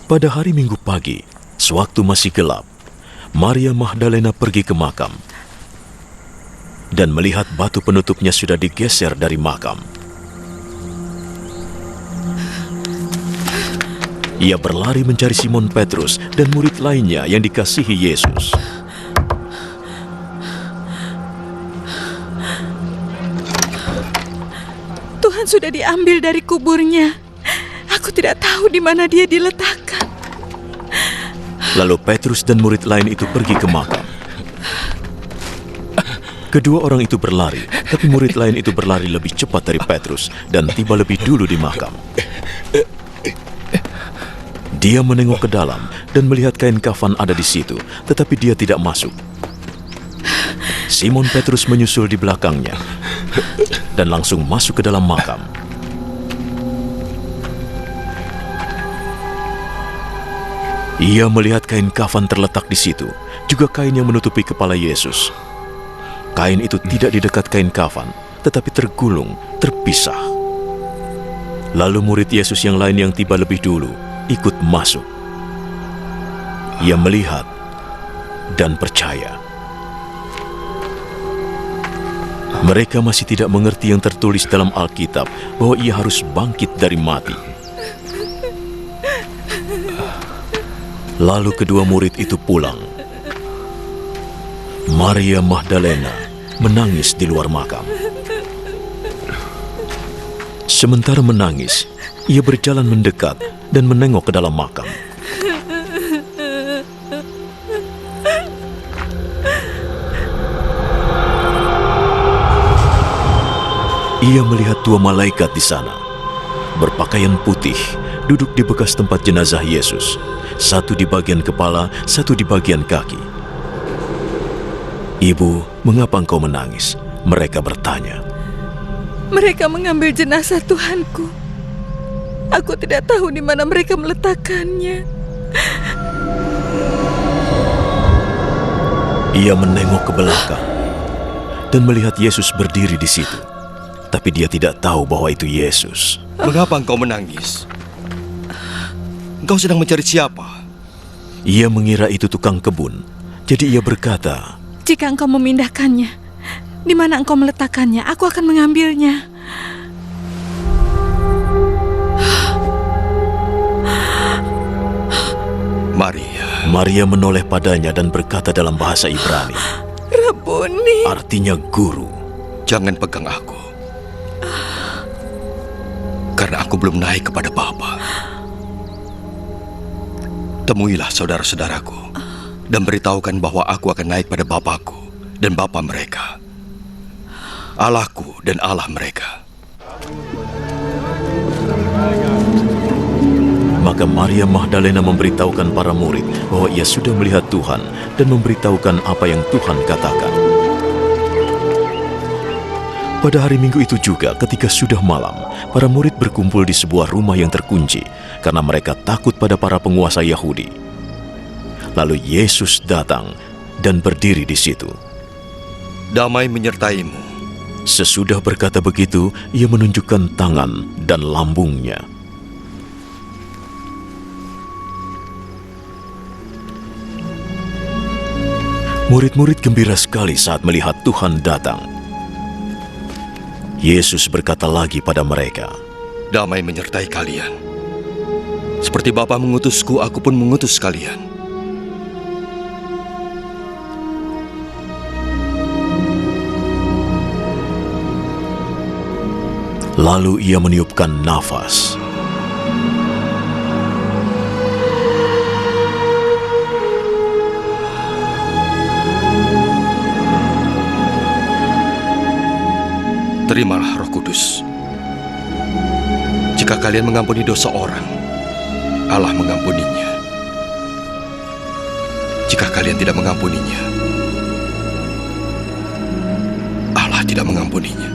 Pada hari Minggu pagi, sewaktu masih gelap, Maria Magdalena pergi ke makam dan melihat batu penutupnya sudah digeser dari makam. Ia berlari mencari Simon Petrus dan murid lainnya yang dikasihi Yesus. Tuhan sudah diambil dari kuburnya. Aku tidak tahu di mana dia diletakkan. Lalu Petrus dan murid lain itu pergi ke makam. Kedua orang itu berlari, tapi murid lain itu berlari lebih cepat dari Petrus dan tiba lebih dulu di makam. Dia menengok ke dalam dan melihat kain kafan ada di situ, tetapi dia tidak masuk. Simon Petrus menyusul di belakangnya dan langsung masuk ke dalam makam. Ia melihat kain kafan terletak di situ, juga kain yang menutupi kepala Yesus. Kain itu tidak di dekat kain kafan, tetapi tergulung, terpisah. Lalu murid Yesus yang lain yang tiba lebih dulu ikut masuk. Ia melihat dan percaya. Mereka masih tidak mengerti yang tertulis dalam Alkitab bahwa ia harus bangkit dari mati. Lalu kedua murid itu pulang. Maria Magdalena menangis di luar makam. Sementara menangis, ia berjalan mendekat dan menengok ke dalam makam. Ia melihat dua malaikat di sana, berpakaian putih, duduk di bekas tempat jenazah Yesus. Satu di bagian kepala, satu di bagian kaki. "Ibu, mengapa engkau menangis?" mereka bertanya. Mereka mengambil jenazah Tuhanku. Aku tidak tahu di mana mereka meletakkannya. Ia menengok ke belakang dan melihat Yesus berdiri di situ. Tapi dia tidak tahu bahwa itu Yesus. Mengapa engkau menangis? Engkau sedang mencari siapa? Ia mengira itu tukang kebun. Jadi ia berkata, Jika engkau memindahkannya, di mana engkau meletakkannya, aku akan mengambilnya. Maria menoleh padanya dan berkata dalam bahasa Ibrani, Rabuni. artinya guru. Jangan pegang aku, karena aku belum naik kepada Bapa. Temuilah saudara-saudaraku dan beritahukan bahwa aku akan naik pada Bapakku dan Bapa mereka, Allahku dan Allah mereka. Maka Maria Magdalena memberitahukan para murid bahwa ia sudah melihat Tuhan dan memberitahukan apa yang Tuhan katakan. Pada hari Minggu itu juga, ketika sudah malam, para murid berkumpul di sebuah rumah yang terkunci karena mereka takut pada para penguasa Yahudi. Lalu Yesus datang dan berdiri di situ. Damai menyertaimu. Sesudah berkata begitu, ia menunjukkan tangan dan lambungnya. Murid-murid gembira sekali saat melihat Tuhan datang. Yesus berkata lagi pada mereka, Damai menyertai kalian. Seperti Bapa mengutusku, aku pun mengutus kalian. Lalu ia meniupkan nafas. Terimalah Roh Kudus. Jika kalian mengampuni dosa orang, Allah mengampuninya. Jika kalian tidak mengampuninya, Allah tidak mengampuninya.